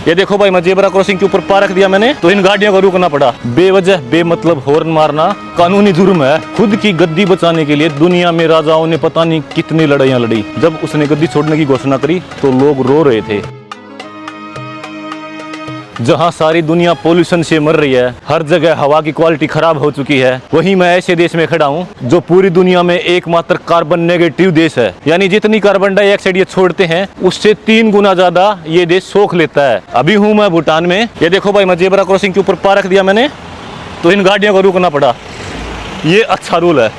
ये देखो भाई, मैं जेब्रा क्रॉसिंग के ऊपर पार रख दिया मैंने, तो इन गाड़ियों को रुकना पड़ा। बेवजह बेमतलब हॉर्न मारना कानूनी जुर्म है। खुद की गद्दी बचाने के लिए दुनिया में राजाओं ने पता नहीं कितनी लड़ाइयां लड़ी। जब उसने गद्दी छोड़ने की घोषणा करी तो लोग रो रहे थे। जहां सारी दुनिया पोल्यूशन से मर रही है, हर जगह हवा की क्वालिटी खराब हो चुकी है, वहीं मैं ऐसे देश में खड़ा हूं जो पूरी दुनिया में एकमात्र कार्बन नेगेटिव देश है। यानी जितनी कार्बन डाइऑक्साइड ये छोड़ते हैं उससे 3 गुना ज्यादा ये देश सोख लेता है। अभी हूं मैं भूटान में। ये देखो भाई, मैं जेब्रा क्रॉसिंग के ऊपर पार रख दिया मैंने, तो इन गाड़ियों को रुकना पड़ा। ये अच्छा रूल है,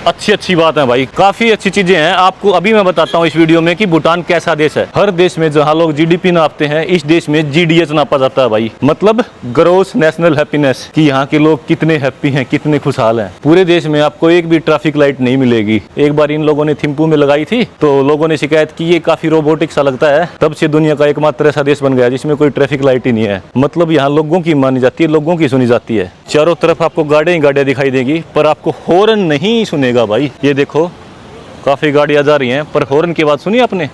अच्छी बात है भाई, काफी अच्छी चीजें हैं। आपको अभी मैं बताता हूँ इस वीडियो में कि भूटान कैसा देश है। हर देश में जहाँ लोग जीडीपी नापते हैं, इस देश में जीडीएच नापा जाता है भाई, मतलब ग्रोस नेशनल हैप्पीनेस, कि यहाँ के लोग कितने हैप्पी हैं, कितने खुशहाल हैं। पूरे देश में आपको एक भी ट्रैफिक लाइट नहीं मिलेगी। एक बार इन लोगों ने थिम्पू में लगाई थी तो लोगों ने शिकायत की ये काफी रोबोटिक सा लगता है। तब से दुनिया का एकमात्र ऐसा देश बन गया जिसमें कोई ट्रैफिक लाइट ही नहीं है। मतलब यहाँ लोगों की मानी जाती है, लोगों की सुनी जाती है। चारों तरफ आपको गाड़ियां दिखाई देगी पर आपको हॉर्न नहीं सुनेगा भाई। ये देखो काफी गाड़ियां जा रही हैं पर हॉर्न की बात सुनी आपने?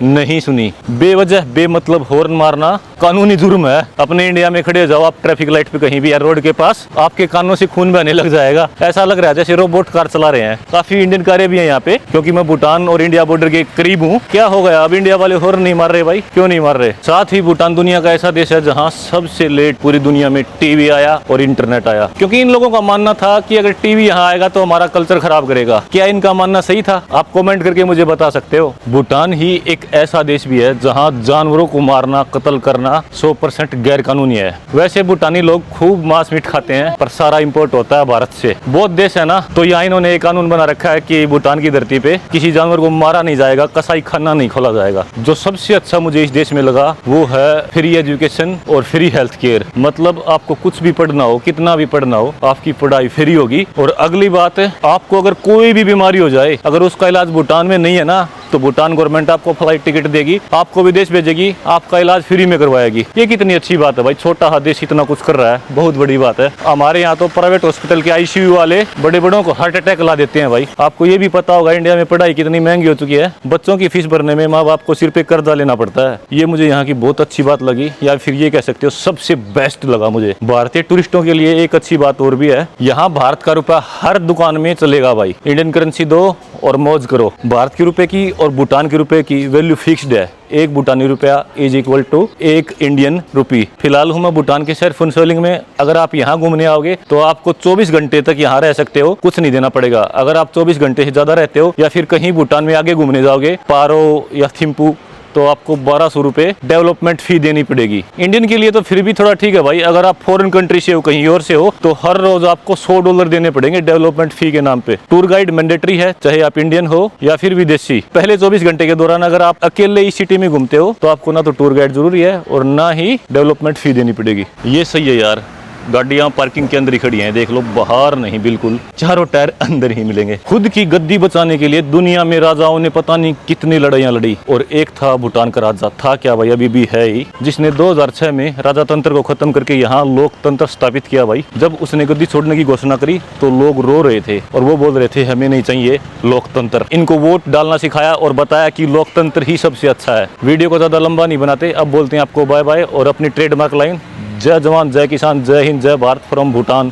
नहीं सुनी। बेवजह बेमतलब हॉर्न मारना कानूनी जुर्म है। अपने इंडिया में खड़े हो जाओ आप ट्रैफिक लाइट पे कहीं भी या रोड के पास, आपके कानों से खून बहने लग जाएगा। ऐसा लग रहा है जैसे रोबोट कार चला रहे हैं। काफी इंडियन कारें भी हैं यहाँ पे, क्योंकि मैं भूटान और इंडिया बॉर्डर के करीब हूँ। क्या हो गया, अब इंडिया वाले हॉर्न नहीं मार रहे भाई? क्यों नहीं मार रहे? साथ ही भूटान दुनिया का ऐसा देश है जहाँ सबसे लेट पूरी दुनिया में टीवी आया और इंटरनेट आया, क्योंकि इन लोगों का मानना था कि अगर टीवी यहाँ आएगा तो हमारा कल्चर खराब करेगा। क्या इनका मानना सही था? आप कमेंट करके मुझे बता सकते हो। भूटान ही एक ऐसा देश भी है जहां जानवरों को मारना, कत्ल करना 100% गैर कानूनी है। वैसे भूटानी लोग खूब मांस मीट खाते हैं पर सारा इंपोर्ट होता है भारत से। बहुत देश है ना, तो यहाँ इन्होंने एक कानून बना रखा है कि भूटान की धरती पे किसी जानवर को मारा नहीं जाएगा, कसाई खाना नहीं खोला जाएगा। जो सबसे अच्छा मुझे इस देश में लगा वो है फ्री एजुकेशन और फ्री हेल्थ केयर। मतलब आपको कुछ भी पढ़ना हो, कितना भी पढ़ना हो, आपकी पढ़ाई फ्री होगी। और अगली बात है, आपको अगर कोई भी बीमारी हो जाए, अगर उसका इलाज भूटान में नहीं है ना, तो भूटान गवर्नमेंट आपको फ्लाइट टिकट देगी, आपको विदेश भेजेगी, आपका इलाज फ्री में करवाएगी। ये कितनी अच्छी बात है भाई। छोटा सा देश इतना कुछ कर रहा है, बहुत बड़ी बात है। हमारे यहाँ तो प्राइवेट हॉस्पिटल के आईसीयू वाले बड़े बड़ों को हार्ट अटैक ला देते हैं भाई। आपको ये भी पता होगा इंडिया में पढ़ाई कितनी महंगी हो चुकी है। बच्चों की फीस भरने में माँ बाप को सिर पे कर्जा लेना पड़ता है। ये मुझे यहाँ की बहुत अच्छी बात लगी, या फिर ये कह सकते हो सबसे बेस्ट लगा मुझे। भारतीय टूरिस्टों के लिए एक अच्छी बात और भी है, यहाँ भारत का रुपया हर दुकान में चलेगा भाई। इंडियन करेंसी दो और मौज करो। भारत के रुपए की और भूटान के रुपए की वैल्यू फिक्स्ड है। एक भूटानी रुपया is equal to 1 Indian rupee. फिलहाल हूँ मैं भूटान के शहर फुनसोलिंग में। अगर आप यहाँ घूमने आओगे तो आपको 24 घंटे तक यहाँ रह सकते हो, कुछ नहीं देना पड़ेगा। अगर आप 24 घंटे से ज्यादा रहते हो या फिर कहीं भूटान में आगे घूमने जाओगे, पारो या थिम्पू, तो आपको 1200 रुपए डेवलपमेंट फी देनी पड़ेगी। इंडियन के लिए तो फिर भी थोड़ा ठीक है भाई। अगर आप फॉरेन कंट्री से हो, कहीं और से हो, तो हर रोज आपको $100 देने पड़ेंगे डेवलपमेंट फी के नाम पे। टूर गाइड मैंडेटरी है, चाहे आप इंडियन हो या फिर विदेशी। पहले 24 घंटे के दौरान अगर आप अकेले इस सिटी में घूमते हो तो आपको ना तो टूर गाइड जरूरी है और ना ही डेवलपमेंट फी देनी पड़ेगी। ये सही है यार। गाड़ियां पार्किंग के अंदर ही खड़ी हैं, देख लो, बाहर नहीं, बिल्कुल चारों टायर अंदर ही मिलेंगे। खुद की गद्दी बचाने के लिए दुनिया में राजाओं ने पता नहीं कितनी लड़ाइयां लड़ी, और एक था भूटान का राजा, था क्या भाई, अभी भी है ही, जिसने 2006 में राजातंत्र को खत्म करके यहाँ लोकतंत्र स्थापित किया भाई। जब उसने गद्दी छोड़ने की घोषणा करी तो लोग रो रहे थे और वो बोल रहे थे हमें नहीं चाहिए लोकतंत्र। इनको वोट डालना सिखाया और बताया कि लोकतंत्र ही सबसे अच्छा है। वीडियो को ज्यादा लंबा नहीं बनाते, अब बोलते हैं आपको बाय बाय और अपनी ट्रेडमार्क लाइन, जय जवान जय किसान जय हिंद जय भारत फ्रॉम भूटान।